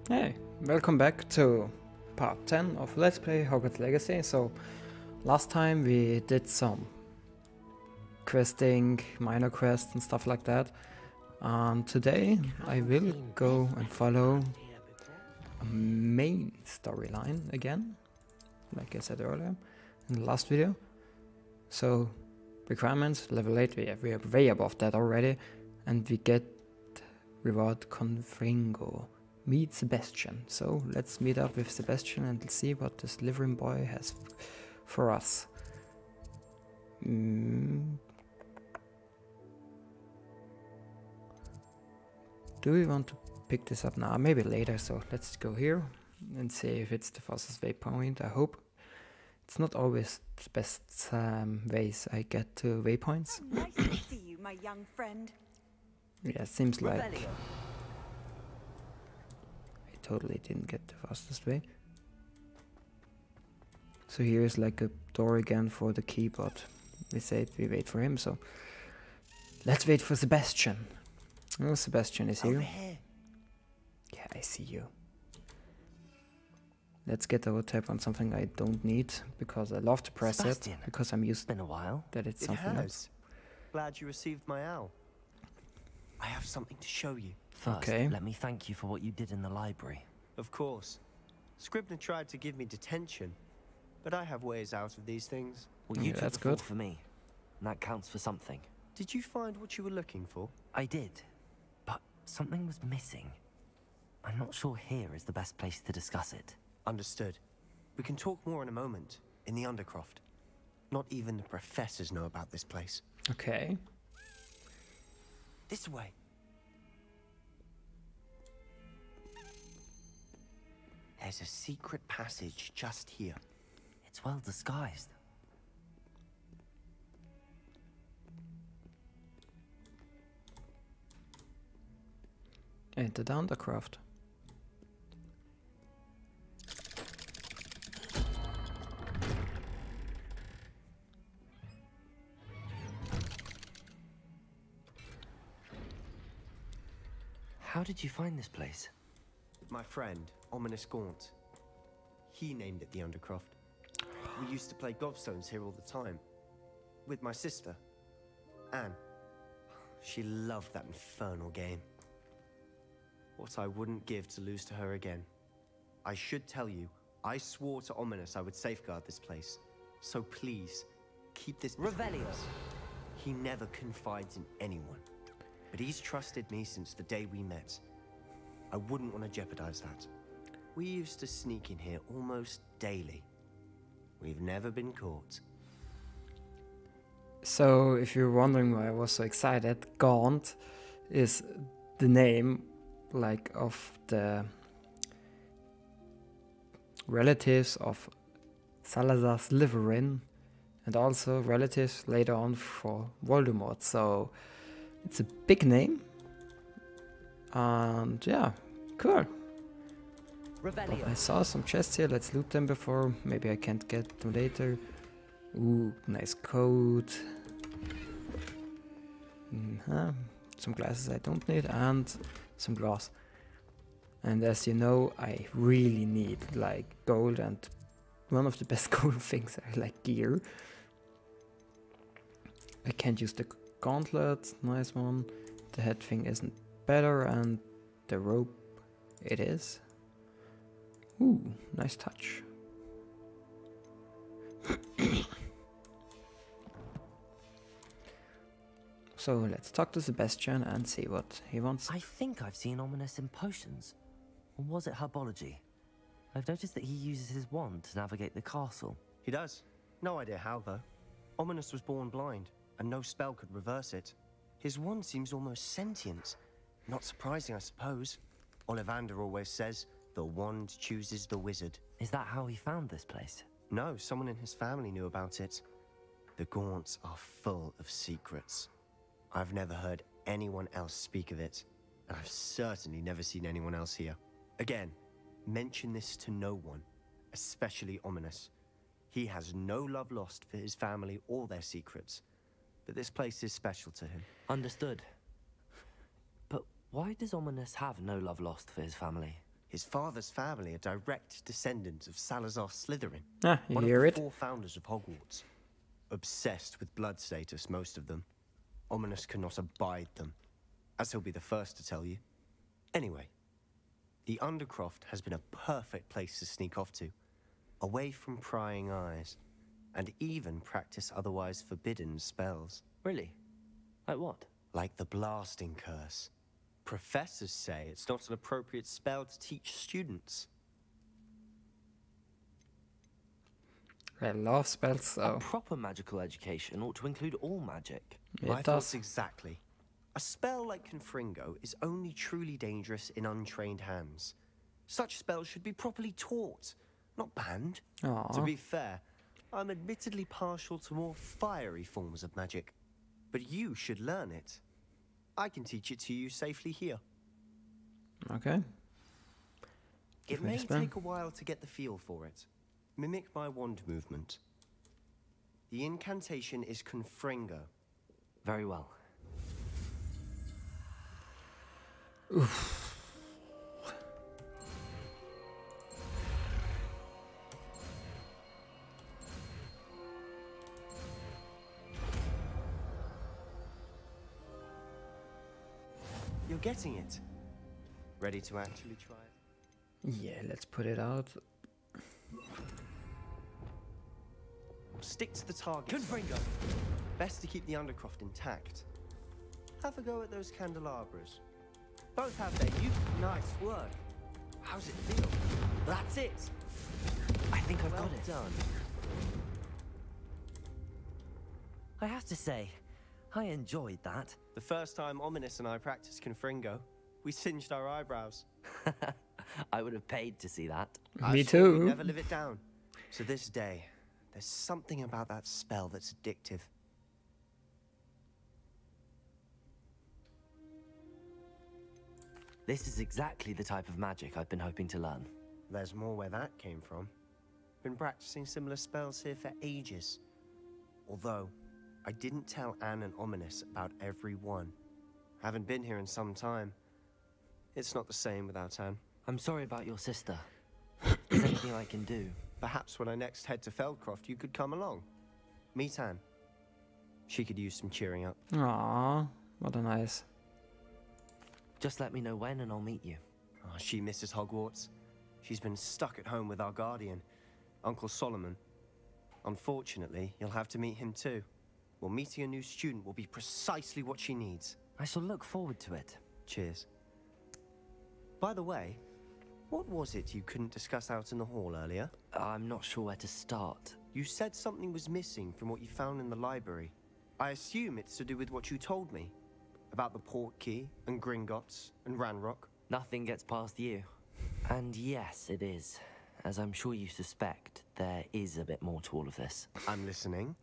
Hey, welcome back to part 10 of Let's Play Hogwarts Legacy. So, last time we did some questing, minor quests and stuff like that. And today I will go and follow a main storyline again, like I said earlier in the last video. So, requirements, level 8, we are way above that already. And we get reward Confringo. Meet Sebastian. So let's meet up with Sebastian and see what this Livering Boy has for us. Do we want to pick this up now? Maybe later, so let's go here and see if it's the fastest waypoint. I hope. It's not always the best ways I get to waypoints. Nice to see you, my young friend. Yeah, seems like totally didn't get the fastest way. So here's like a door again for the key, but we said we wait for him, so let's wait for Sebastian. Oh, Sebastian is here. Yeah, I see you. Let's get our tap on something I don't need, because I love to press Sebastian, it, because I'm used been a while. that it's something else. Glad you received my owl. I have something to show you. First, Okay. let me thank you for what you did in the library. Of course. Scribner tried to give me detention, but I have ways out of these things. Well, you Yeah, took that's the fall good. for me, and that counts for something. Did you find what you were looking for? I did, but something was missing. I'm not sure here is the best place to discuss it. Understood. We can talk more in a moment, in the Undercroft. Not even the professors know about this place. Okay. This way. There's a secret passage just here. It's well disguised. Enter the Undercroft. How did you find this place? My friend, Ominous Gaunt. He named it the Undercroft. We used to play gobstones here all the time. With my sister, Anne. She loved that infernal game. What I wouldn't give to lose to her again. I should tell you, I swore to Ominous I would safeguard this place. So please, keep this between us. He never confides in anyone. But he's trusted me since the day we met. I wouldn't want to jeopardize that. We used to sneak in here almost daily. We've never been caught. So, if you're wondering why I was so excited, Gaunt is the name, like, of the relatives of Salazar Slytherin, and also relatives later on for Voldemort. So, it's a big name, and yeah, cool. But I saw some chests here, let's loot them before, maybe I can't get them later. Ooh, nice coat. Some glasses I don't need, and some glass. And as you know, I really need like gold, and one of the best gold things are like gear. I can't use the gauntlet, nice one. The head thing isn't better, and the rope, it is. Ooh, nice touch. So let's talk to Sebastian and see what he wants. I think I've seen Ominous in potions. Or was it herbology? I've noticed that he uses his wand to navigate the castle. He does. No idea how, though. Ominous was born blind, and no spell could reverse it. His wand seems almost sentient. Not surprising, I suppose. Ollivander always says, the wand chooses the wizard. Is that how he found this place? No, someone in his family knew about it. The Gaunts are full of secrets. I've never heard anyone else speak of it, and I've certainly never seen anyone else here. Again, mention this to no one, especially Ominous. He has no love lost for his family or their secrets, but this place is special to him. Understood. But why does Ominous have no love lost for his family? His father's family are direct descendants of Salazar Slytherin, Ah, you one hear of it? the 4 founders of Hogwarts. Obsessed with blood status, most of them. Ominis cannot abide them, as he'll be the first to tell you. Anyway, the Undercroft has been a perfect place to sneak off to, away from prying eyes, and even practice otherwise forbidden spells. Really? Like what? Like the Blasting Curse. Professors say it's not an appropriate spell to teach students. I love spells, so A proper magical education ought to include all magic. My it thoughts does. exactly. A spell like Confringo is only truly dangerous in untrained hands. Such spells should be properly taught, not banned. Aw. To be fair, I'm admittedly partial to more fiery forms of magic, but you should learn it. I can teach it to you safely here. Okay. It me may a spell. take a while to get the feel for it. Mimic my wand movement. The incantation is Confringo. Very well. You're getting it. Ready to actually try it? Yeah, let's put it out. Stick to the target. Confringo! Best to keep the Undercroft intact. Have a go at those candelabras. Both have their nice work. How's it feel? That's it. I think I've Well got it. done. I have to say, I enjoyed that. The first time Ominis and I practiced Confringo, we singed our eyebrows. I would have paid to see that. Me I swore we'd too. never live it down. To this day, there's something about that spell that's addictive. This is exactly the type of magic I've been hoping to learn. There's more where that came from. Been practicing similar spells here for ages. Although, I didn't tell Anne and Ominis about every one. Haven't been here in some time. It's not the same without Anne. I'm sorry about your sister. Is there anything I can do? Perhaps when I next head to Feldcroft, you could come along. Meet Anne. She could use some cheering up. Aw, what a nice. Just let me know when and I'll meet you. Oh, she misses Hogwarts. She's been stuck at home with our guardian, Uncle Solomon. Unfortunately, you'll have to meet him too. Well, meeting a new student will be precisely what she needs. I shall look forward to it. Cheers. By the way, what was it you couldn't discuss out in the hall earlier? I'm not sure where to start. You said something was missing from what you found in the library. I assume it's to do with what you told me. About the Portkey, and Gringotts, and Ranrock. Nothing gets past you. And yes, it is. As I'm sure you suspect, there is a bit more to all of this. I'm listening.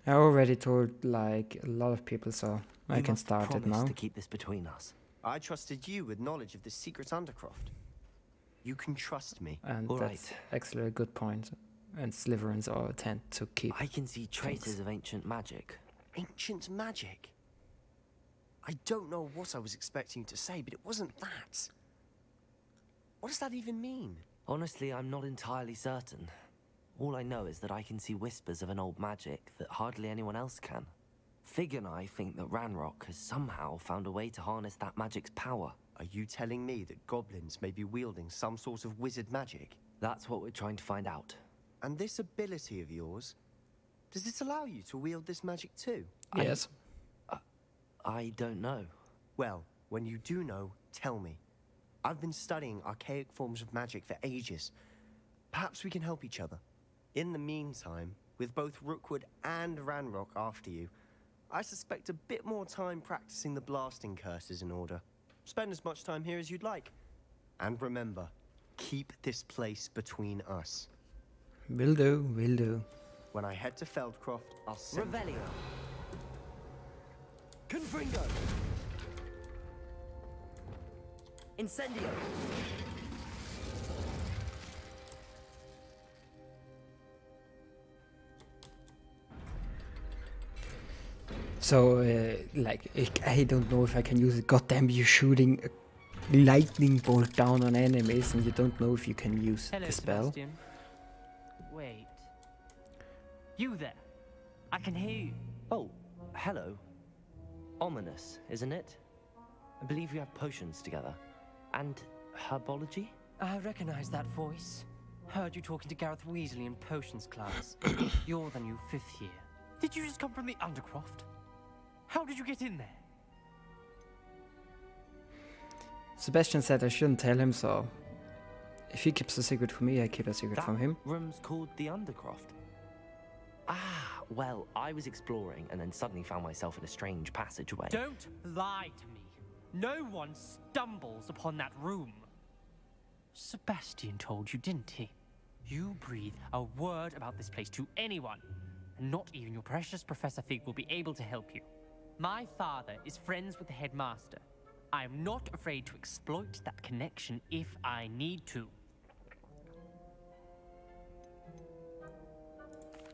I already told like a lot of people, so I You can must start it promise now. to keep this between us. I trusted you with knowledge of the secret Undercroft. You can trust me. And All that's actually a good point. And Slytherins are tend to keep. I can see traces of ancient magic. Ancient magic? I don't know what I was expecting to say, but it wasn't that. What does that even mean? Honestly, I'm not entirely certain. All I know is that I can see whispers of an old magic that hardly anyone else can. Fig and I think that Ranrock has somehow found a way to harness that magic's power. Are you telling me that goblins may be wielding some sort of wizard magic? That's what we're trying to find out. And this ability of yours, does it allow you to wield this magic too? Yes. I don't know. Well, when you do know, tell me. I've been studying archaic forms of magic for ages. Perhaps we can help each other. In the meantime, with both Rookwood and Ranrock after you, I suspect a bit more time practicing the blasting curse is in order. Spend as much time here as you'd like. And remember, keep this place between us. Will do, will do. When I head to Feldcroft, I'll send... Revelio. Confringo. Incendio. So, like, I don't know if I can use it. Goddamn, you're shooting a lightning bolt down on enemies and you don't know if you can use Hello, the spell. Sebastian. Wait. You there? I can hear you. Oh, hello. Ominous, isn't it? I believe we have potions together. And herbology? I recognize that voice. Heard you talking to Gareth Weasley in potions class. You're the new 5th year. Did you just come from the Undercroft? How did you get in there? Sebastian said I shouldn't tell him, so if he keeps a secret from me, I keep a secret That from him. room's called the Undercroft. Ah, well, I was exploring and then suddenly found myself in a strange passageway. Don't lie to me. No one stumbles upon that room. Sebastian told you, didn't he? You breathe a word about this place to anyone, and not even your precious Professor Fig will be able to help you. My father is friends with the headmaster. I am not afraid to exploit that connection if I need to.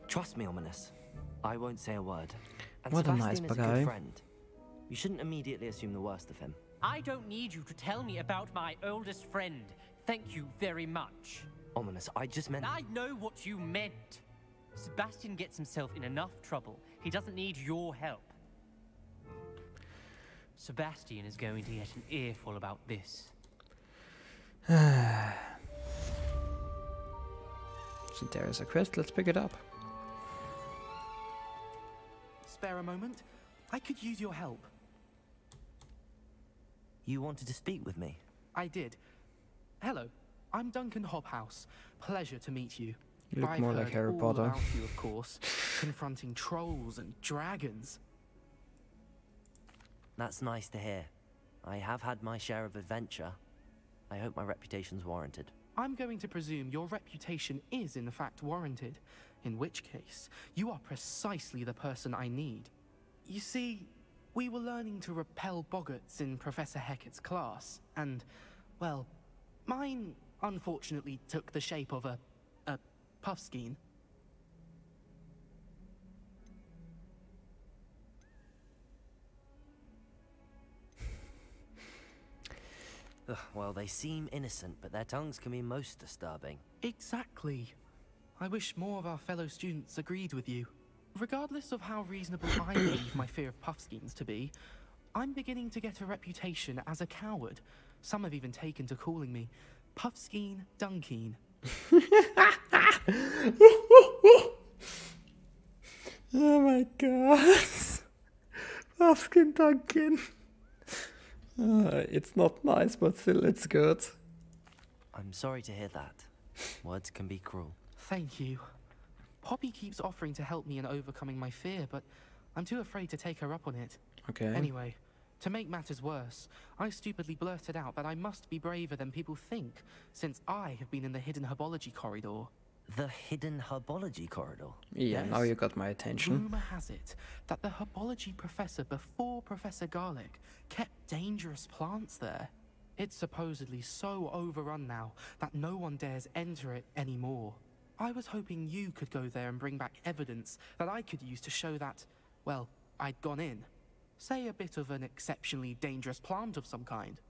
Trust me, Ominous. I won't say a word. And What a Sebastian nice is a guy. good friend. You shouldn't immediately assume the worst of him. I don't need you to tell me about my oldest friend. Thank you very much. Ominous, I just meant... I know what you meant. Sebastian gets himself in enough trouble. He doesn't need your help. Sebastian is going to get an earful about this. So there is a quest, let's pick it up. Spare a moment? I could use your help. You wanted to speak with me? I did. Hello, I'm Duncan Hobhouse. Pleasure to meet you. You look I've more like heard Harry all Potter. about you, of course, confronting trolls and dragons. That's nice to hear. I have had my share of adventure. I hope my reputation's warranted. I'm going to presume your reputation is in fact warranted, in which case, you are precisely the person I need. You see, we were learning to repel boggarts in Professor Hecat's class, and, well, mine unfortunately took the shape of a puffskein. Ugh, well, they seem innocent, but their tongues can be most disturbing. Exactly. I wish more of our fellow students agreed with you. Regardless of how reasonable I believe my fear of puffskeins to be, I'm beginning to get a reputation as a coward. Some have even taken to calling me Puffskein Dunkeen. Oh my god. Puffskein Duncan. It's not nice, but still it's good. I'm sorry to hear that. Words can be cruel. Thank you. Poppy keeps offering to help me in overcoming my fear, but I'm too afraid to take her up on it. Okay. Anyway, to make matters worse, I stupidly blurted out that I must be braver than people think, since I have been in the hidden herbology corridor. The hidden herbology corridor. Yeah, now Yes. you got my attention. Rumor has it that the herbology professor before Professor Garlick kept dangerous plants there. It's supposedly so overrun now that no one dares enter it anymore. I was hoping you could go there and bring back evidence that I could use to show that, well, I'd gone in. Say a bit of an exceptionally dangerous plant of some kind.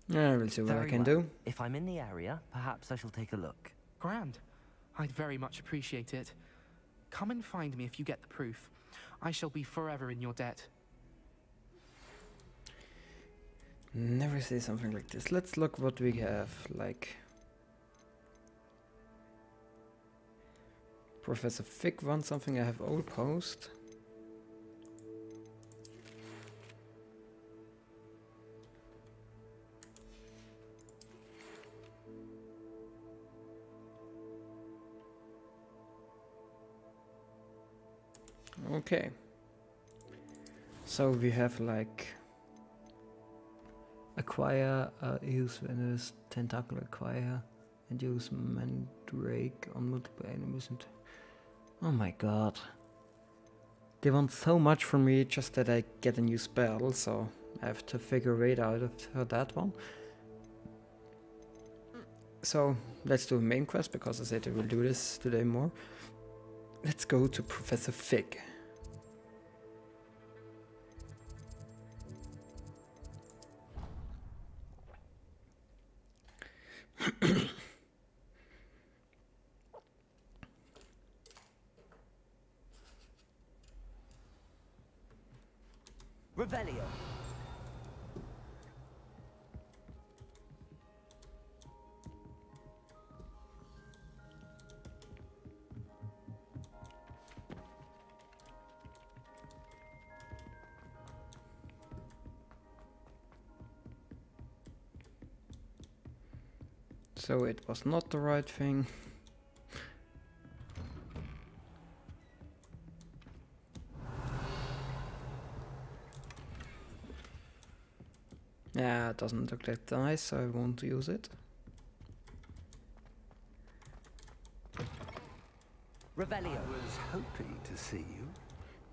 Yeah, we'll see what I Very can well. do. If I'm in the area, perhaps I shall take a look. Grand. I'd very much appreciate it. Come and find me if you get the proof. I shall be forever in your debt. Never say something like this. Let's look what we have, like... Professor Fig wants something, I have old post. Okay. So we have like acquire, use Venus, tentacle acquire, and use Mandrake on multiple enemies. And oh my god. They want so much from me just that I get a new spell, so I have to figure it out for that one. So let's do a main quest, because I said I will do this today more. Let's go to Professor Fig. Revelio. So it was not the right thing. Yeah, it doesn't look that nice, so I won't use it. Revelio. I was hoping to see you.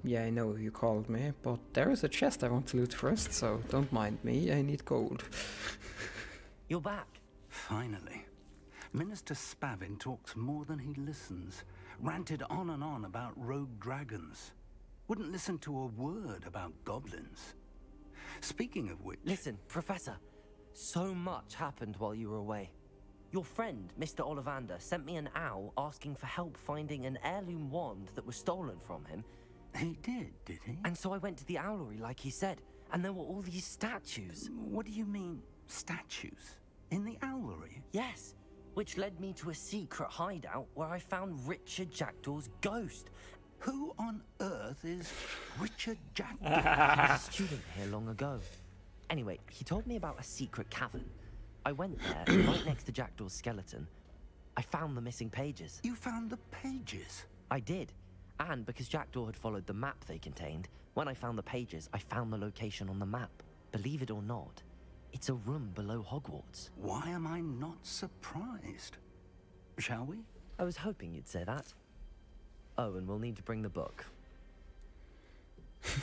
Yeah, I know you called me, but there is a chest I want to loot first, so don't mind me, I need gold. You're back. Finally. Minister Spavin talks more than he listens. Ranted on and on about rogue dragons. Wouldn't listen to a word about goblins. Speaking of which... Listen, Professor. So much happened while you were away. Your friend, Mr. Ollivander, sent me an owl asking for help finding an heirloom wand that was stolen from him. He did he? And so I went to the owlery like he said, and there were all these statues. What do you mean, statues? In the owlery? Yes, which led me to a secret hideout where I found Richard Jackdaw's ghost. Who on earth is Richard Jackdaw? I was a student here long ago. Anyway, he told me about a secret cavern. I went there, and right next to Jackdaw's skeleton. I found the missing pages. You found the pages? I did. And because Jackdaw had followed the map they contained, when I found the pages, I found the location on the map. Believe it or not, it's a room below Hogwarts. Why am I not surprised? Shall we? I was hoping you'd say that. Oh, and we'll need to bring the book.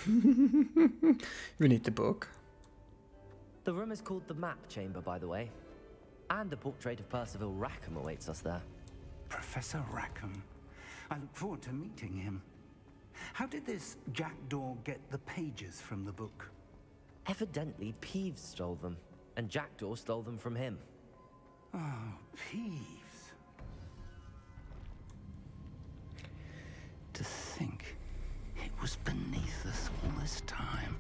We need the book. The room is called the Map Chamber, by the way. And a portrait of Percival Rackham awaits us there. Professor Rackham. I look forward to meeting him. How did this Jackdaw get the pages from the book? Evidently, Peeves stole them, and Jackdaw stole them from him. Oh, Peeves. To think it was beneath us all this time.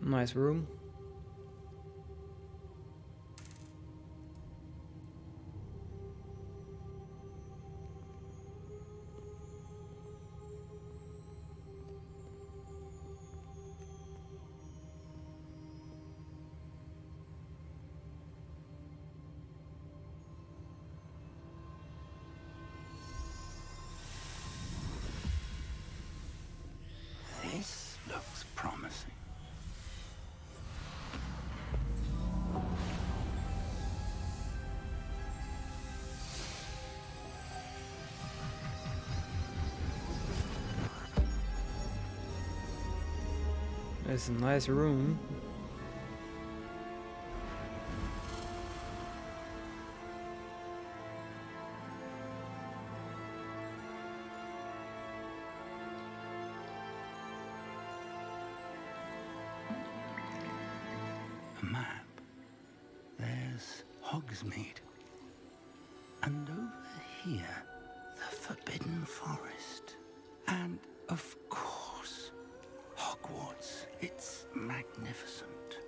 Nice room. This looks promising. It's a nice room. A map. There's Hogsmeade. And over here, the Forbidden Forest. And, of course, Hogwarts. It's magnificent.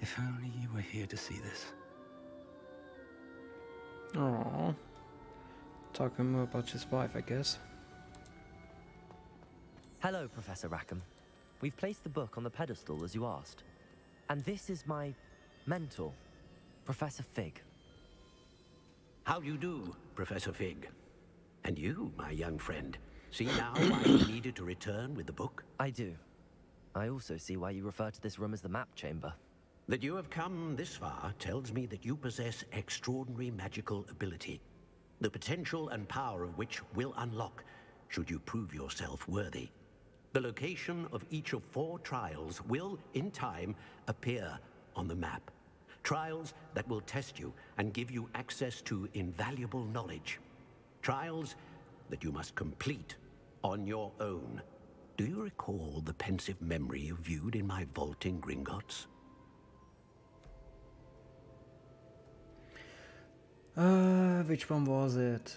If only you were here to see this. Aww. Talking more about his wife, I guess. Hello, Professor Rackham. We've placed the book on the pedestal as you asked. And this is my mentor, Professor Fig. How do you do, Professor Fig? And you, my young friend. See now why you needed to return with the book? I do. I also see why you refer to this room as the Map Chamber. That you have come this far tells me that you possess extraordinary magical ability, the potential and power of which will unlock should you prove yourself worthy. The location of each of 4 trials will, in time, appear on the map. Trials that will test you and give you access to invaluable knowledge. Trials that you must complete on your own. Do you recall the pensive memory you viewed in my vault in Gringotts? Which one was it?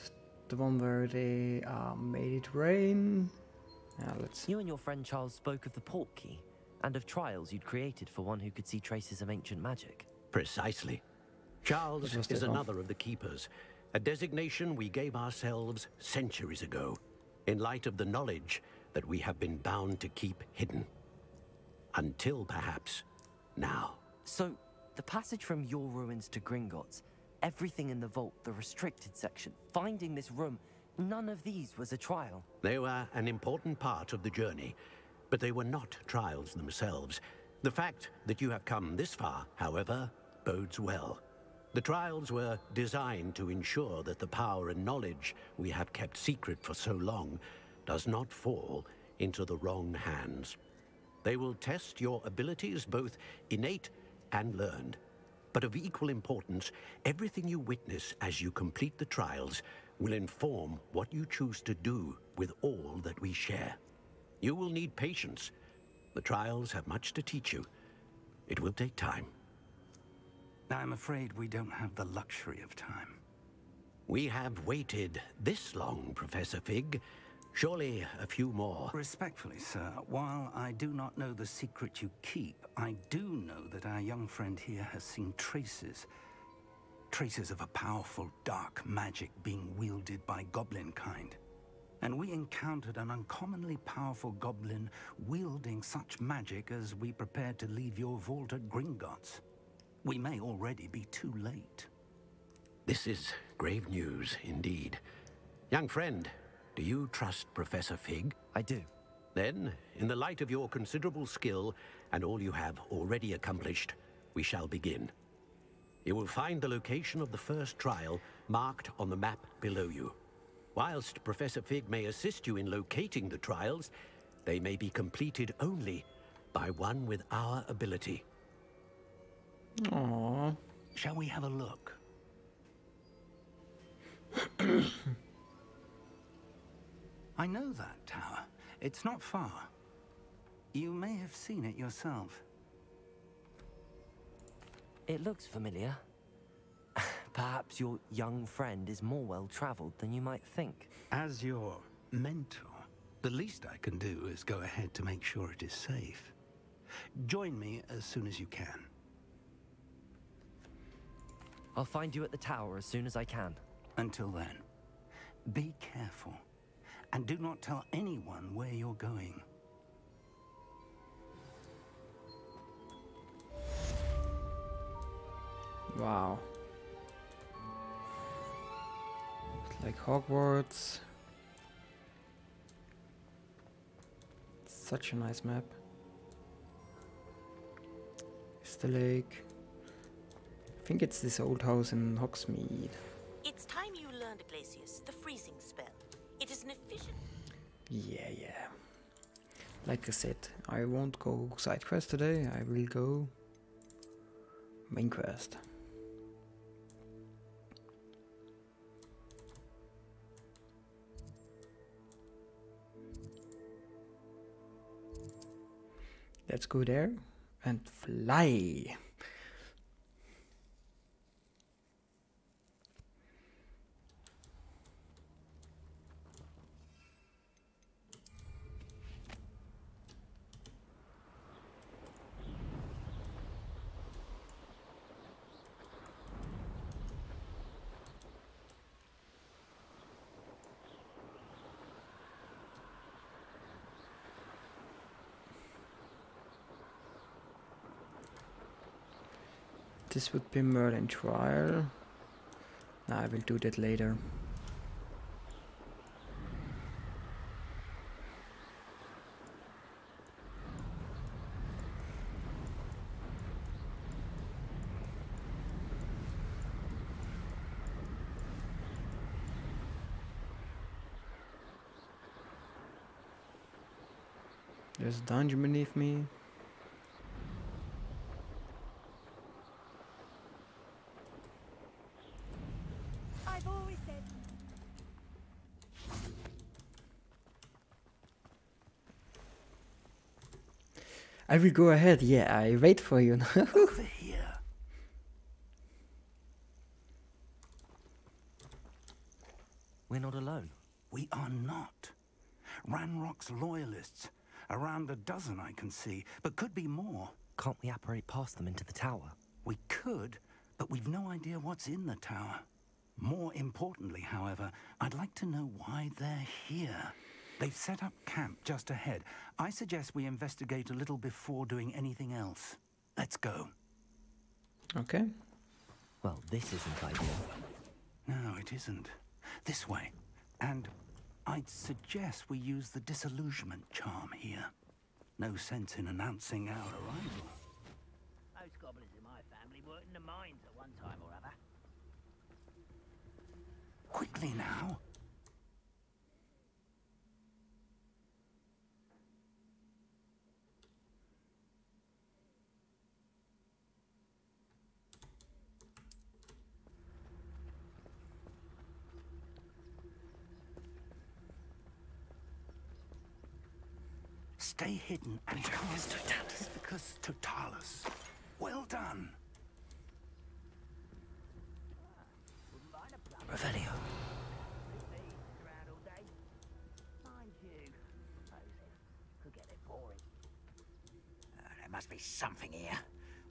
The one where they made it rain? Yeah, let's see. You and your friend Charles spoke of the port key, and of trials you'd created for one who could see traces of ancient magic. Precisely. Charles It was is that one. another of the Keepers, a designation we gave ourselves centuries ago, in light of the knowledge that we have been bound to keep hidden. Until perhaps now. So, the passage from your ruins to Gringotts, everything in the vault, the restricted section, finding this room, none of these was a trial. They were an important part of the journey, but they were not trials themselves. The fact that you have come this far, however, bodes well. The trials were designed to ensure that the power and knowledge we have kept secret for so long does not fall into the wrong hands. They will test your abilities, both innate and learned. But of equal importance, everything you witness as you complete the trials will inform what you choose to do with all that we share. You will need patience. The trials have much to teach you. It will take time. I'm afraid we don't have the luxury of time. We have waited this long, Professor Fig. Surely a few more. Respectfully, sir, while I do not know the secret you keep, I do know that our young friend here has seen traces. Traces of a powerful dark magic being wielded by goblin kind. And we encountered an uncommonly powerful goblin wielding such magic as we prepared to leave your vault at Gringotts. We may already be too late. This is grave news indeed. Young friend, do you trust Professor Fig? I do. Then, in the light of your considerable skill and all you have already accomplished, we shall begin. You will find the location of the first trial marked on the map below you. Whilst Professor Fig may assist you in locating the trials, they may be completed only by one with our ability. Aww. Shall we have a look? I know that tower. It's not far. You may have seen it yourself. It looks familiar. Perhaps your young friend is more well-traveled than you might think. As your mentor, the least I can do is go ahead to make sure it is safe. Join me as soon as you can. I'll find you at the tower as soon as I can. Until then, be careful, and do not tell anyone where you're going. Wow. Like Hogwarts. Such a nice map. It's the lake. I think it's this old house in Hogsmeade. It's time you learned, Glacius, the freezing spell. It is an efficient... Yeah. Like I said, I won't go side quest today, I will go main quest. Let's go there and fly. This would be Merlin trial. I will do that later. There's a dungeon beneath me. I've always said I will go ahead. Yeah, I wait for you now. Over here. We're not alone. We are not. Ranrock's loyalists. Around a dozen I can see, but could be more. Can't we apparate past them into the tower? We could, but we've no idea what's in the tower. More importantly, however, I'd like to know why they're here. They've set up camp just ahead. I suggest we investigate a little before doing anything else. Let's go. Okay. Well, this isn't ideal. No, it isn't. This way. And I'd suggest we use the disillusionment charm here. No sense in announcing our arrival. Most goblins in my family worked in the mines at one time or other. Quickly now. Stay hidden and cast Petrificus Totalis. Well done. Revelio. Around all day. Mind you, Moses could get it boring. There must be something here.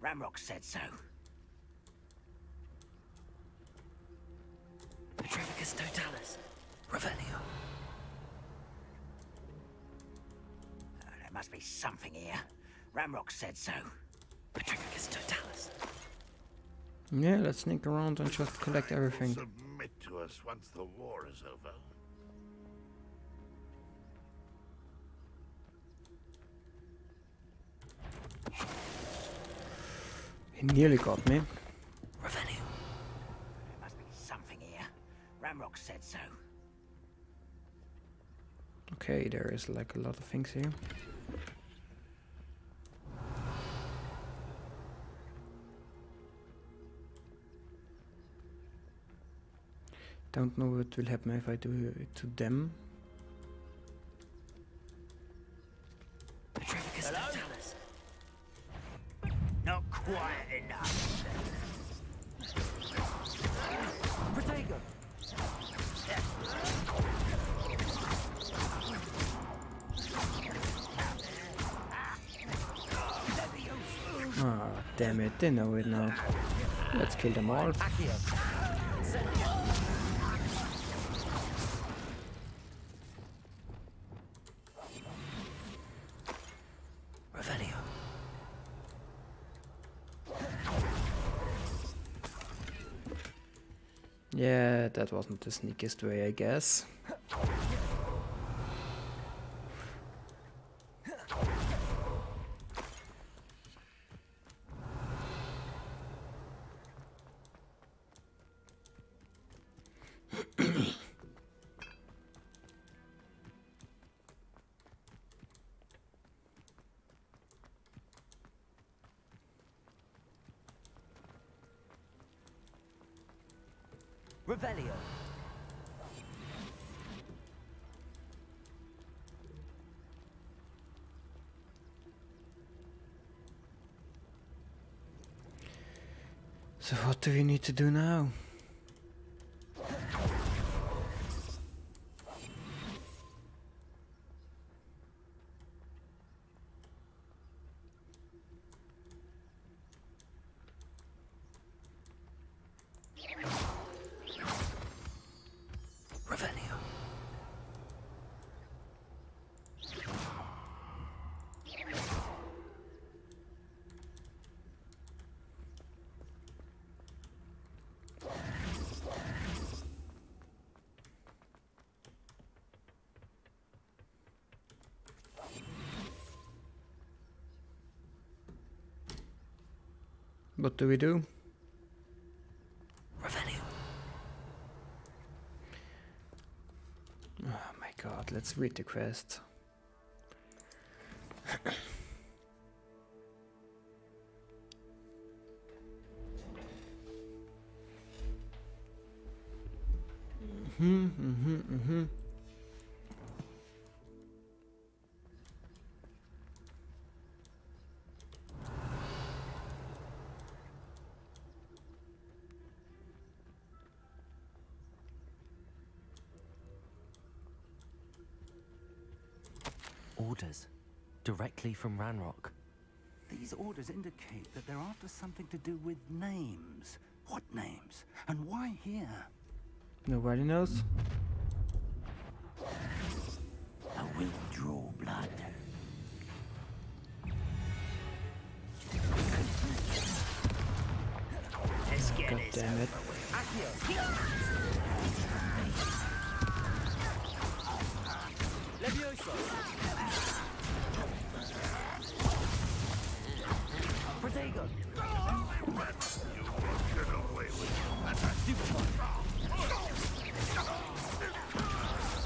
Ranrock said so. Petrificus Totalis. Revelio. There must be something here. Ranrock said so. Petrificus Totalis. Yeah, let's sneak around and just collect everything. Submit to us once the war is over. He nearly got me. Revelio. There must be something here. Ranrock said so. Okay, there is like a lot of things here. Don't know what will happen if I do it to them. Petrificus Totalis. Not quiet enough. Protego. Ah, damn it, they know it now. Let's kill them all. Accio. Revelio. Yeah, that wasn't the sneakiest way, I guess. Revelio. So what do we need to do now? Revelio. What do we do? Revelio. Oh my god, let's read the quest. Orders. Directly from Ranrock. These orders indicate that they're after something to do with names. What names? And why here? Nobody knows. I will draw blood. Let's get God this damn it. Levioso! Protego! Get away with it.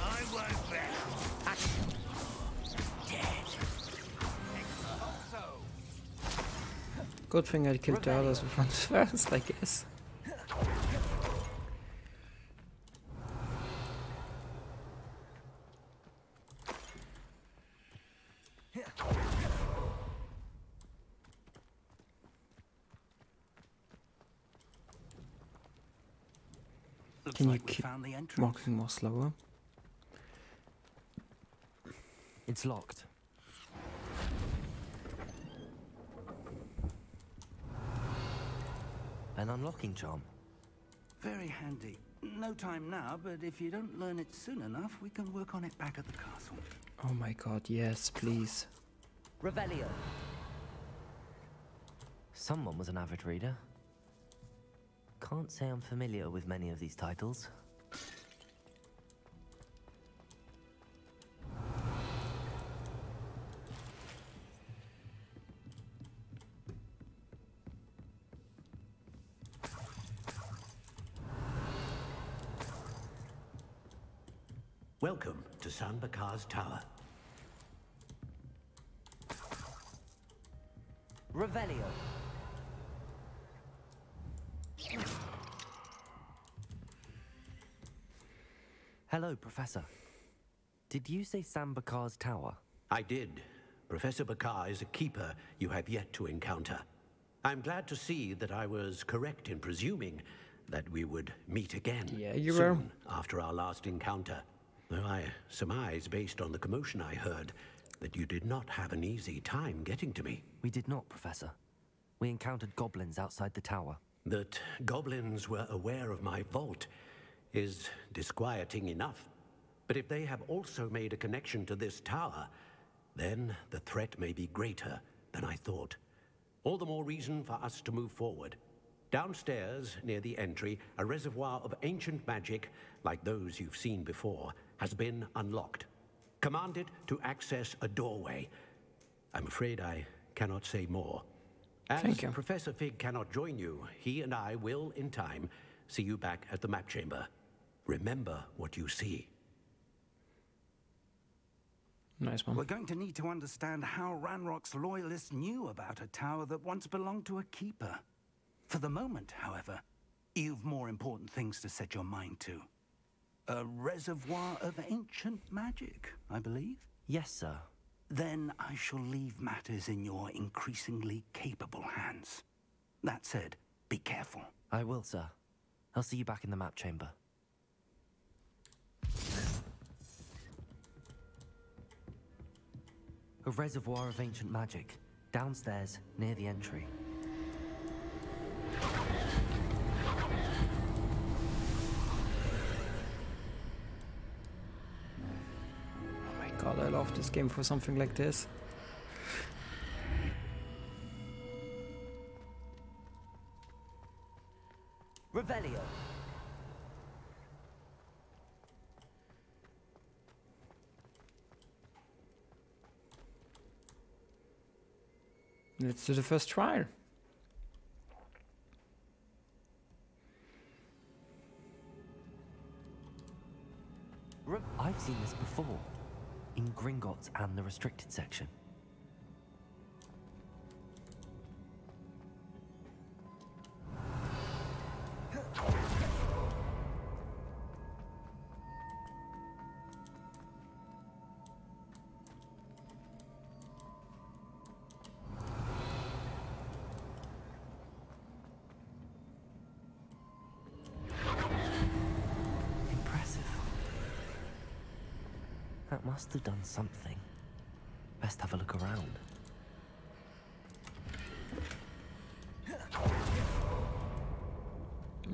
I won't back. Good thing I killed the others ones first, I guess. Looks Can you like we keep found the entrance. walking more slower? It's locked. An unlocking charm. Very handy. No time now, but if you don't learn it soon enough, we can work on it back at the castle. Oh my god, yes, please. Revelio. Someone was an avid reader. Can't say I'm familiar with many of these titles. Welcome to San Bakar's Tower. Revelio. Hello, Professor. Did you say San Bakar's Tower? I did. Professor Bakar is a keeper you have yet to encounter. I'm glad to see that I was correct in presuming that we would meet again Yeah, you soon were. after our last encounter. Though I surmise, based on the commotion I heard, that you did not have an easy time getting to me. We did not, Professor. We encountered goblins outside the tower. That goblins were aware of my vault is disquieting enough. But if they have also made a connection to this tower, then the threat may be greater than I thought. All the more reason for us to move forward. Downstairs, near the entry, a reservoir of ancient magic, like those you've seen before, has been unlocked. Commanded to access a doorway. I'm afraid I cannot say more. As Thank you. Professor Fig cannot join you, he and I will, in time, see you back at the map chamber. Remember what you see. Nice one. We're going to need to understand how Ranrock's loyalists knew about a tower that once belonged to a keeper. For the moment, however, you've more important things to set your mind to. A reservoir of ancient magic, I believe? Yes, sir. Then I shall leave matters in your increasingly capable hands. That said, be careful. I will, sir. I'll see you back in the map chamber. A reservoir of ancient magic, downstairs near the entry. Oh my god, I love this game for something like this. Revelio. Let's do the first trial. I've seen this before. In Gringotts and the restricted section. Impressive. That must have done something. Best have a look around.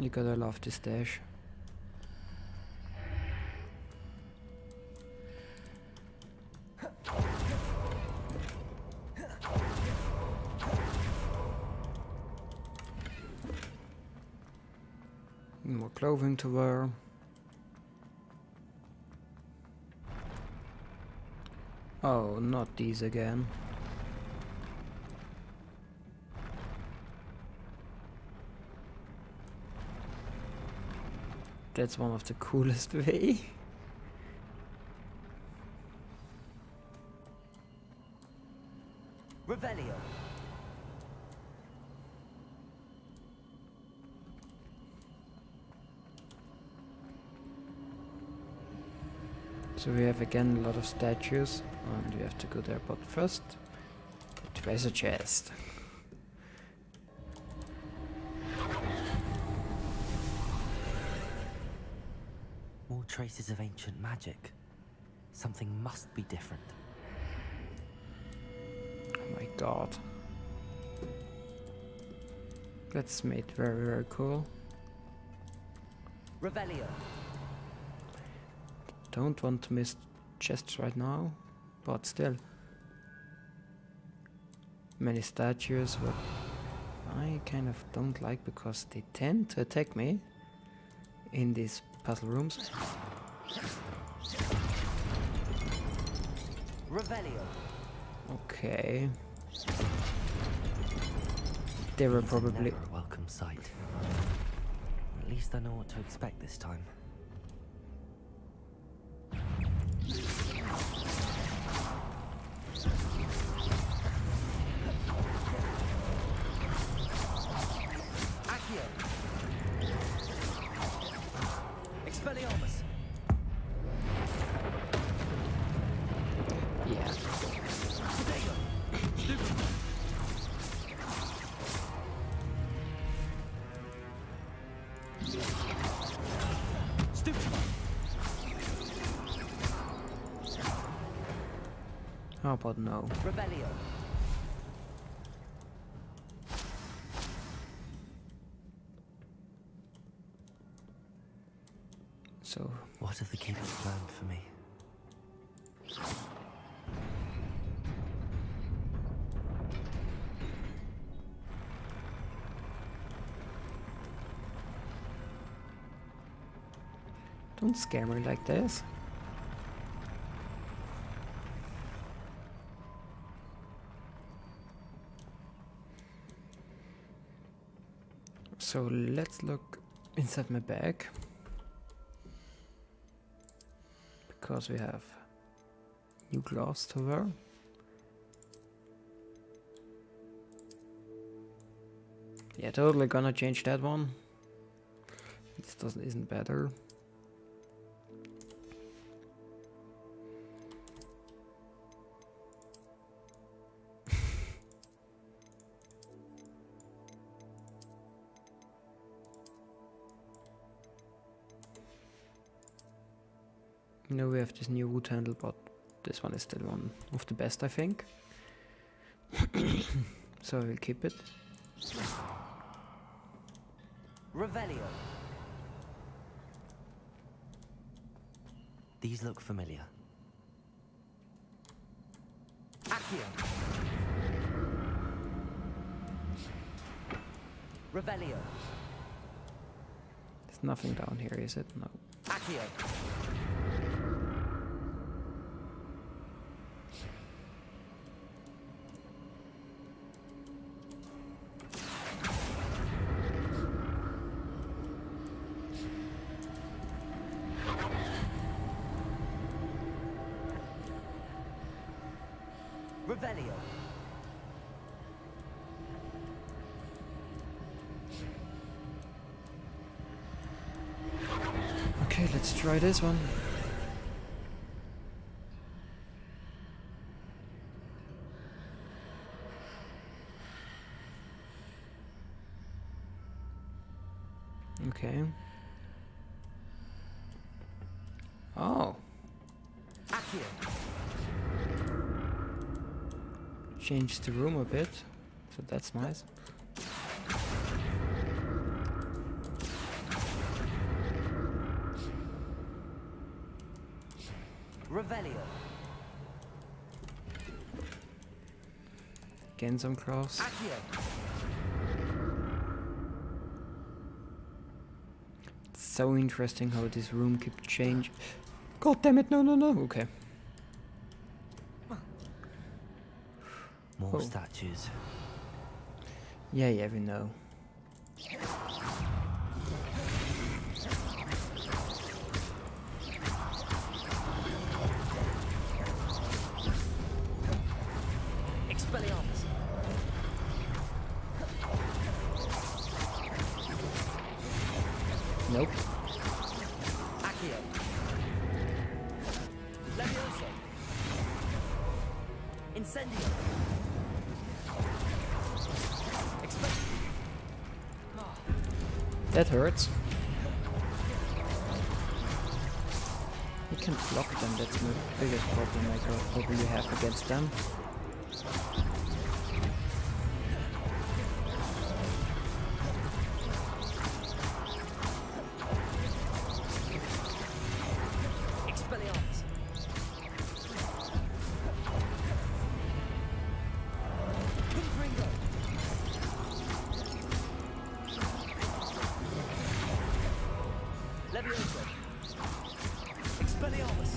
You gotta love this dash. More clothing to wear. Oh, not these again. That's one of the coolest way. Revelio. So we have again a lot of statues and we have to go there, but first, the treasure chest. More traces of ancient magic. Something must be different. Oh my god. That's made very, very cool. Revelio. Don't want to miss chests right now, but still. Many statues, what I kind of don't like because they tend to attack me in these puzzle rooms. Revelio. Okay. They were probably Never a welcome sight. At least I know what to expect this time. Accio. Expelliarmus. yeah. Protego. Stupid. Stupid. How about no? Revelio. So What have the kids planned for me? don't scare me like this. So let's look inside my bag. Because we have new gloves to wear. Yeah, totally gonna change that one. This isn't better. You know, we have this new wood handle, but this one is still one of the best, I think. So I will keep it. Revelio. These look familiar. Accio. Revelio. There's nothing down here, is it? No. Accio. Revelio. Okay, let's try this one. Okay. Oh. Accio. changed the room a bit, so that's nice. Revelio. Again some cross. Accio. It's so interesting how this room keeps change. God damn it! No, no, no. Okay. More statues. Yeah, we know. Expelliarmus. Nope. Accio. Levioso. Incendio. That hurts. You can block them, that's the biggest problem I probably have against them. Expelliarmus. Confringo. Levioso. Expelliarmus.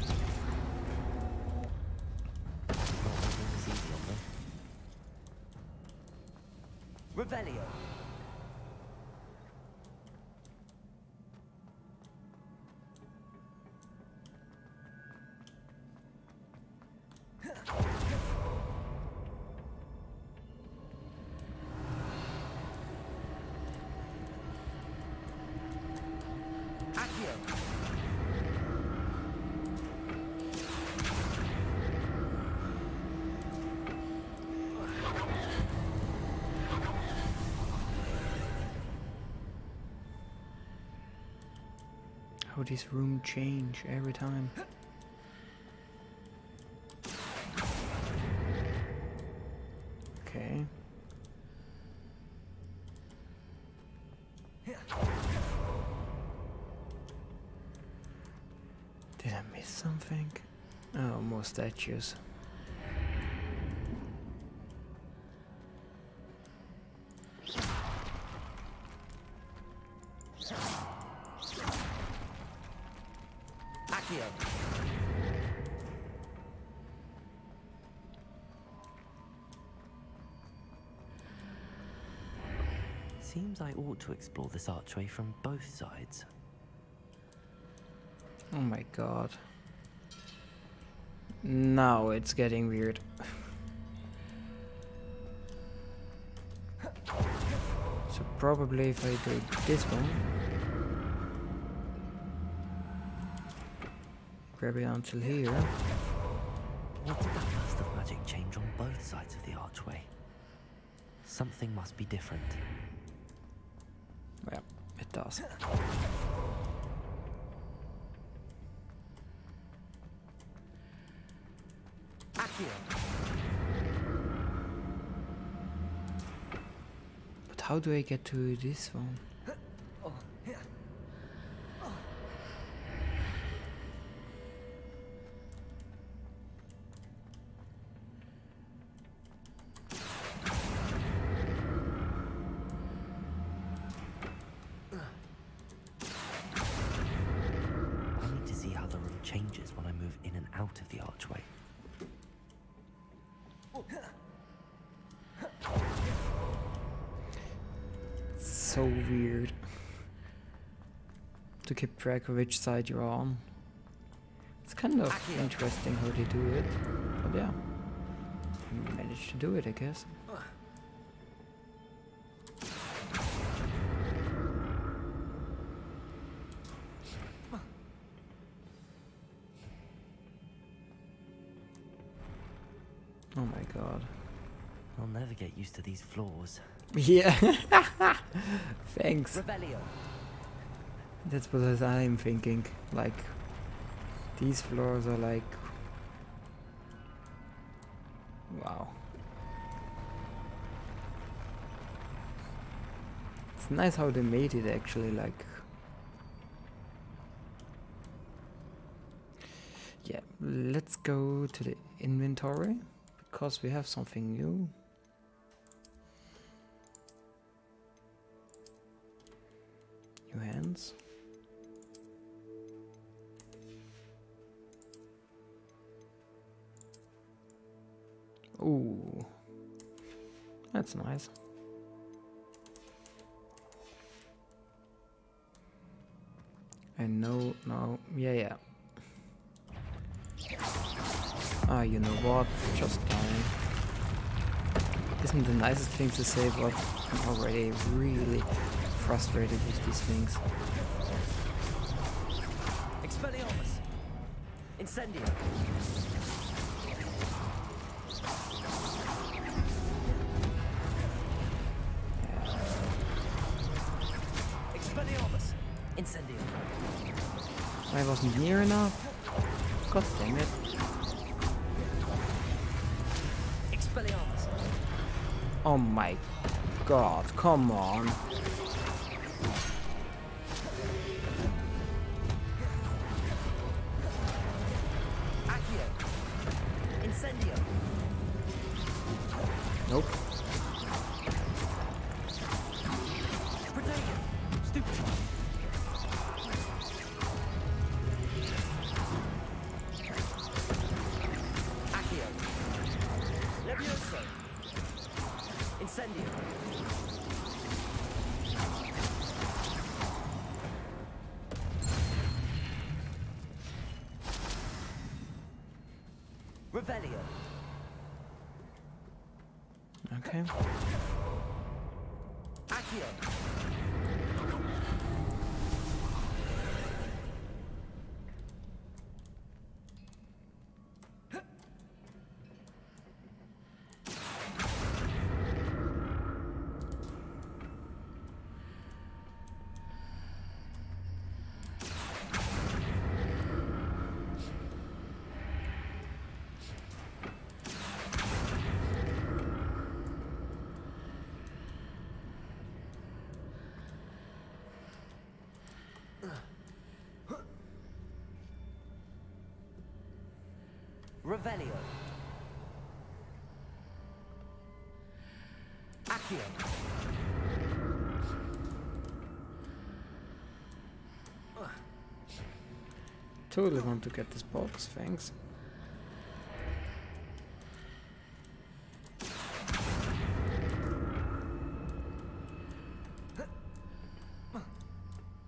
Revelio. Accio. How this room change every time. Okay. Did I miss something? Oh, more statues. Accio. Seems I ought to explore this archway from both sides. Oh my god. Now it's getting weird. So probably if I do this one, grab it until here. What did that burst of magic change on both sides of the archway? Something must be different. Yeah, it does. Accio. But how do I get to this one? I need to see how the room changes when I move in and out of the archway. So weird to keep track of which side you're on. It's kind of interesting how they do it, but yeah, you managed to do it, I guess. Oh my god. I'll never get used to these floors. Yeah. Thanks. Revelio. That's what I'm thinking. Like, these floors are like... Wow. It's nice how they made it actually, like... Yeah, let's go to the inventory, because we have something new. New hands. Ooh, that's nice. And no, yeah. Ah, you know what? Just dying. Isn't the nicest thing to say, but I'm already really frustrated with these things. Expelliarmus! Incendio! Expelliarmus! Incendio! I wasn't near enough. God damn it. Expelliarmus! Oh my god, come on. Accio! Incendio! Nope. Protection! Stupefy! Accio! Levioso! Incendio! Revelio! Okay. Accio! Revelio. Accio. Totally want to get this box, thanks.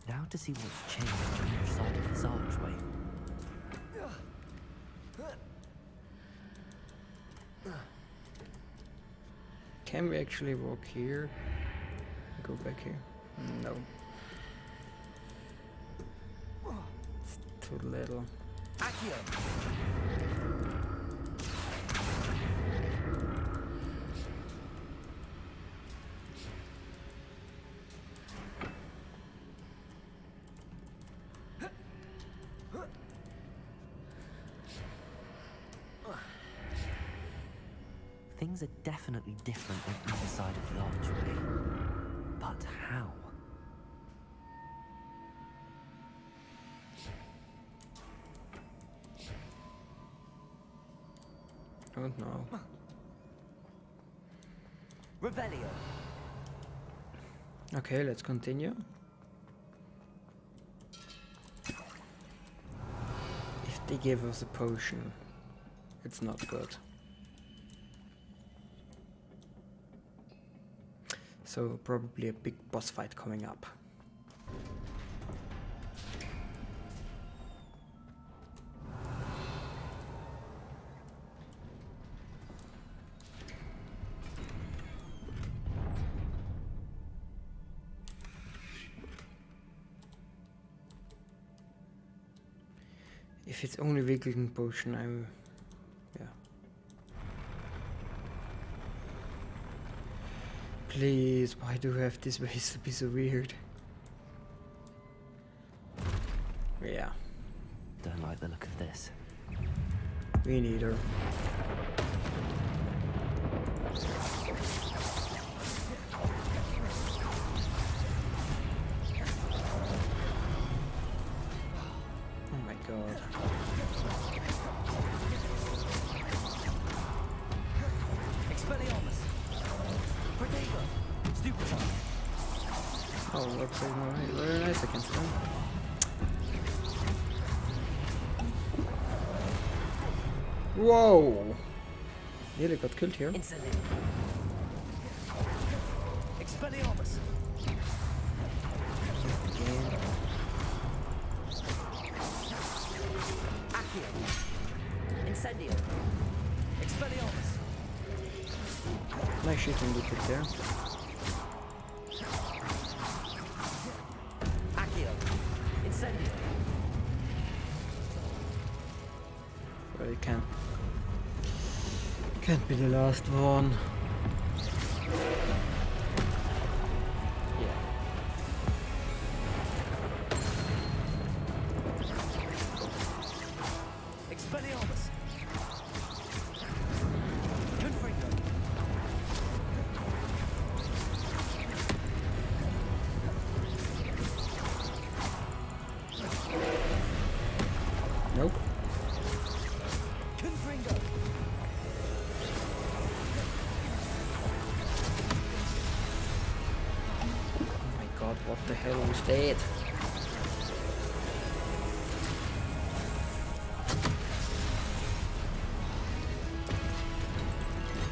Now to see what's changed on each side of this archway. Can we actually walk here? Go back here? No. It's too little. Accio. Things are definitely different on either side of the archway. But how? Don't know. Revelio. Okay, let's continue. If they give us a potion, it's not good. So probably a big boss fight coming up. If it's only Wiggling potion, I'm... yeah. Please, why do we have this ways to be so weird? Yeah. Don't like the look of this. Me neither. god. Expelliarmus! Protego! Stupefy! Oh, looks like very nice against them. Whoa! Nearly got killed here. Incendio! Expelliarmus! Accio! Incendio! Expelliarmus! Nice shooting the kick there. Accio! Incendio! But it can't be the last one. Yeah. Expelliarmus! Confringo! Nope. Confringo! Oh my god, what the hell was that?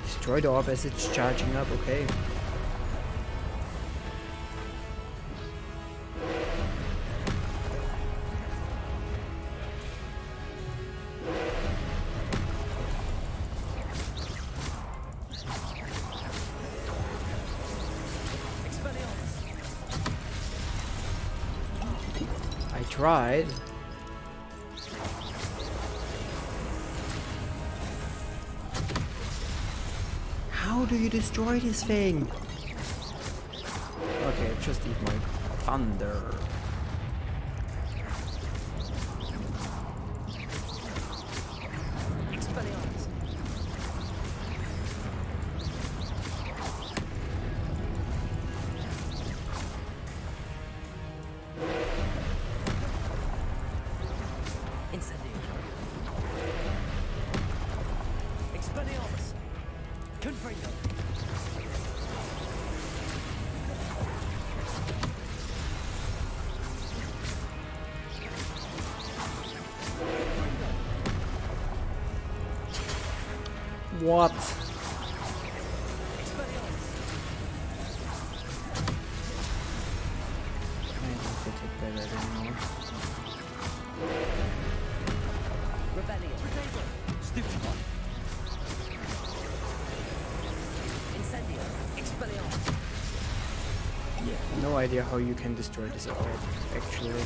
Destroy the orb as it's charging up, okay. I tried. How do you destroy this thing? Okay, just eat my thunder. Expelliarmus! Incendio! Expelliarmus! Confringo! What? Expelliarmus! I don't get it better anymore. Rebellion! Protego! Stupefy! Incendio! Expelliarmus! Yeah, no idea how you can destroy this orb, actually.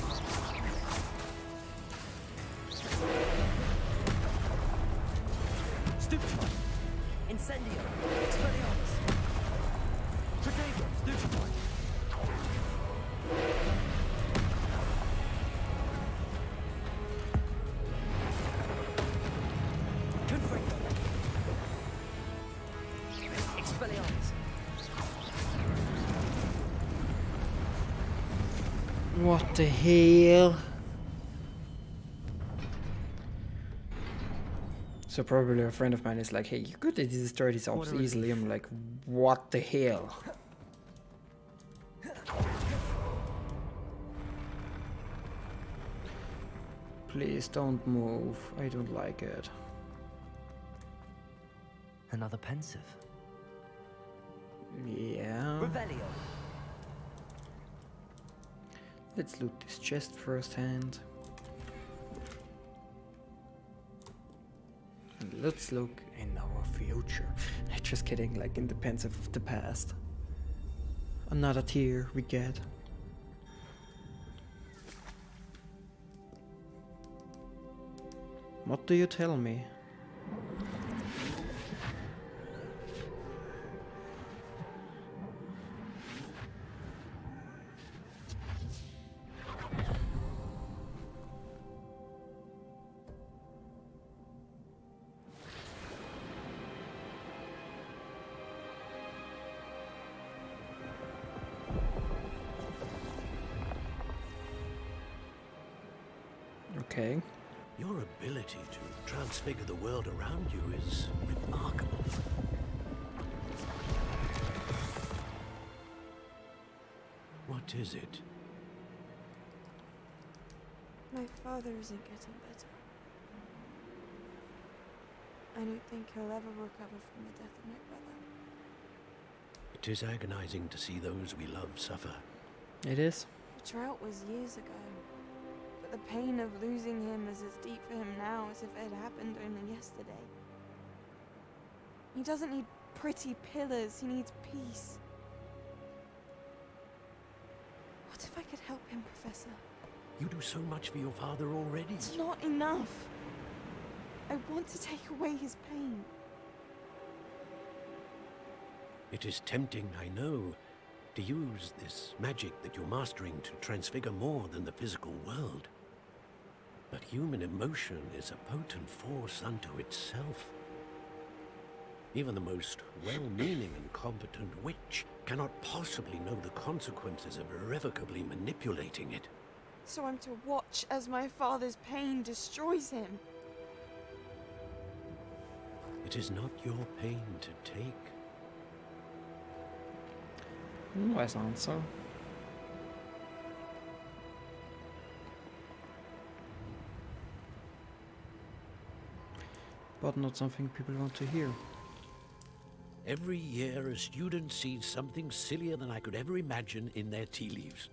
Stupefy! Incendio! Expelliarmus! Protego! Stupefy! Confringo! Expelliarmus! What the hell? So probably a friend of mine is like, hey, you could destroy these orbs easily. I'm like, what the hell? Please don't move. I don't like it. Another pensive. Yeah. Revelio! Let's loot this chest firsthand. And let's look in our future. Just kidding, like in the pensive of the past. Another tier we get. What do you tell me? Okay. Your ability to transfigure the world around you is remarkable. What is it? My father isn't getting better. I don't think he'll ever recover from the death of my brother. It is agonizing to see those we love suffer. It is. The drought was years ago. But the pain of losing him is as deep for him now as if it had happened only yesterday. He doesn't need pretty pillars, he needs peace. What if I could help him, Professor? You do so much for your father already. It's not enough. I want to take away his pain. It is tempting, I know, to use this magic that you're mastering to transfigure more than the physical world. But human emotion is a potent force unto itself. Even the most well-meaning and competent witch cannot possibly know the consequences of irrevocably manipulating it. So I'm to watch as my father's pain destroys him. It is not your pain to take. Nice answer. But not something people want to hear. Every year, a student sees something sillier than I could ever imagine in their tea leaves.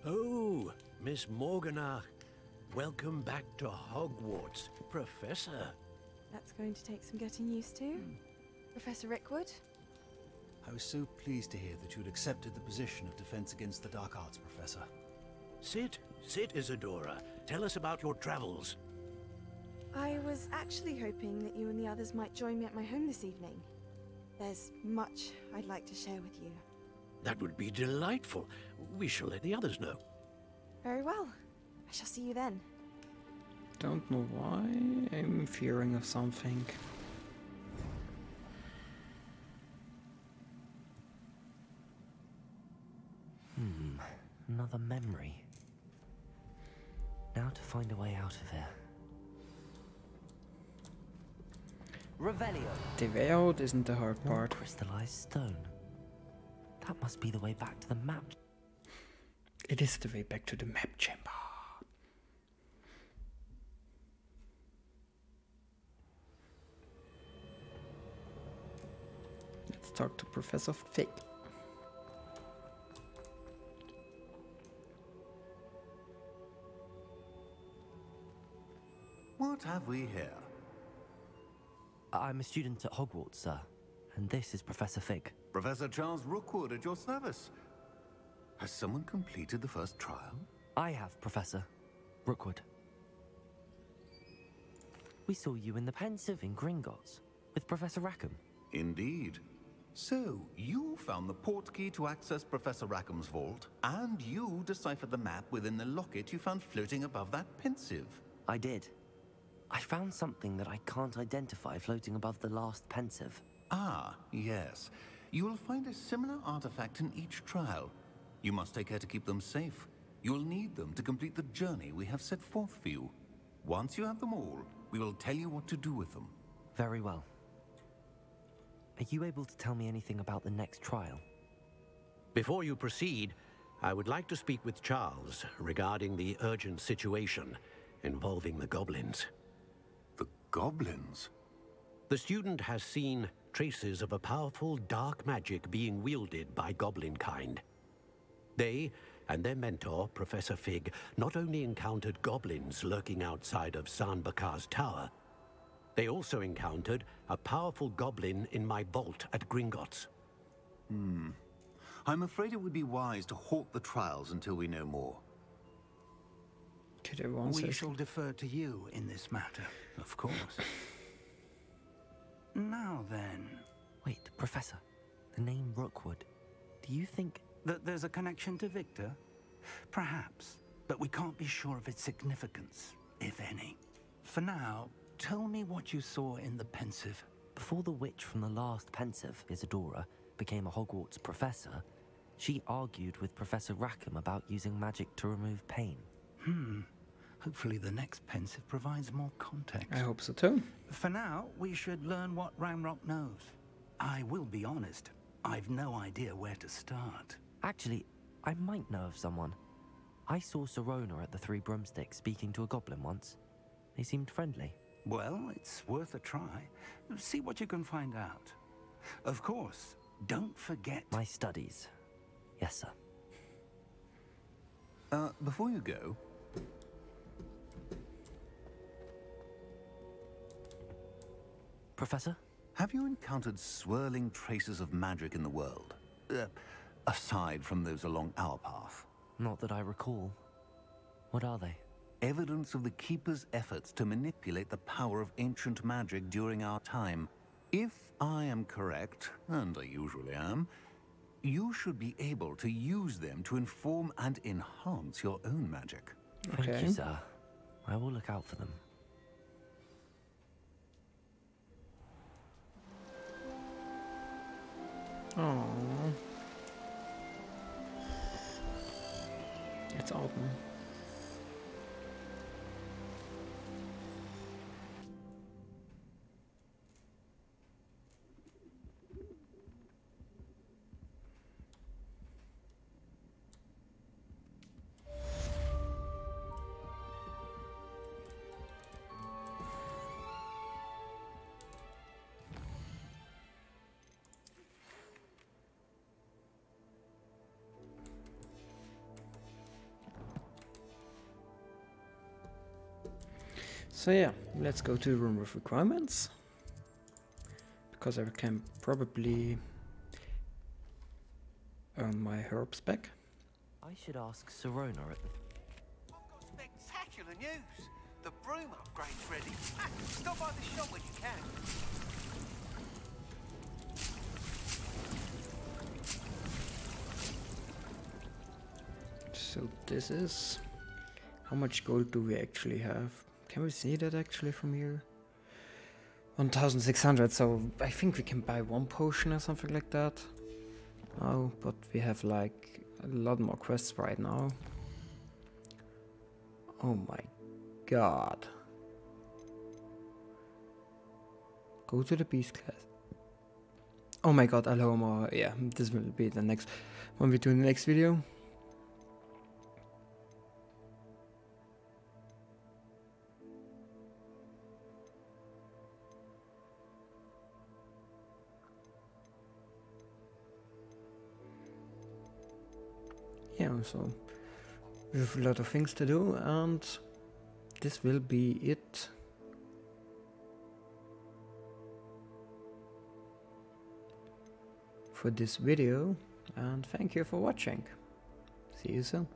Oh, Miss Morganach, welcome back to Hogwarts, Professor. That's going to take some getting used to. Professor Rickwood? I was so pleased to hear that you'd accepted the position of Defense Against the Dark Arts, Professor. Sit, Isadora. Tell us about your travels. I was actually hoping that you and the others might join me at my home this evening. There's much I'd like to share with you. That would be delightful. We shall let the others know. Very well. I shall see you then. Don't know why. I'm fearing of something. Another memory. Now to find a way out of here. Revelio. The way out isn't the hard part. Crystallized stone. That must be the way back to the map. It is the way back to the map chamber. Let's talk to Professor Fig. What have we here? I'm a student at Hogwarts, sir. And this is Professor Fig. Professor Charles Rookwood at your service. Has someone completed the first trial? I have, Professor Rookwood. We saw you in the Pensive in Gringotts with Professor Rackham. Indeed. So, you found the portkey to access Professor Rackham's vault, and you deciphered the map within the locket you found floating above that Pensive. I did. I found something that I can't identify floating above the last Pensive. Ah, yes. You will find a similar artifact in each trial. You must take care to keep them safe. You will need them to complete the journey we have set forth for you. Once you have them all, we will tell you what to do with them. Very well. Are you able to tell me anything about the next trial? Before you proceed, I would like to speak with Charles regarding the urgent situation involving the goblins. The goblins? The student has seen traces of a powerful dark magic being wielded by goblin kind. They and their mentor, Professor Fig, not only encountered goblins lurking outside of San Bakar's tower, they also encountered a powerful goblin in my vault at Gringotts. I'm afraid it would be wise to halt the trials until we know more. We shall defer to you in this matter, of course. Now then... Wait, Professor. The name Rookwood. Do you think... that there's a connection to Victor? Perhaps, but we can't be sure of its significance, if any. For now, tell me what you saw in the Pensive. Before the witch from the last Pensive, Isadora, became a Hogwarts professor, she argued with Professor Rackham about using magic to remove pain. Hopefully the next Pensive provides more context. I hope so too. For now, we should learn what Ranrock knows. I will be honest, I've no idea where to start. Actually, I might know of someone. I saw Sirona at the Three Broomsticks speaking to a goblin once. They seemed friendly. Well, it's worth a try. See what you can find out. Of course, don't forget... My studies. Yes, sir. Before you go... Professor? Have you encountered swirling traces of magic in the world? Aside from those along our path? Not that I recall. What are they? Evidence of the Keeper's efforts to manipulate the power of ancient magic during our time. If I am correct, and I usually am, you should be able to use them to inform and enhance your own magic. Thank you, sir. I will look out for them. Oh, it's autumn. So yeah, let's go to the room of requirements, because I can probably earn my herbs back. I should ask Sirona at the... I've got spectacular news! The broom upgrade's ready. Stop by the shop when you can. So this is... How much gold do we actually have? Can we see that actually from here? 1600, so I think we can buy one potion or something like that. Oh, but we have like a lot more quests right now. Oh my god. Go to the beast class. Oh my god, Alhoma. Yeah, this will be the next when we do the next video. Yeah, so we have a lot of things to do, and this will be it. For this video, and thank you for watching. See you soon.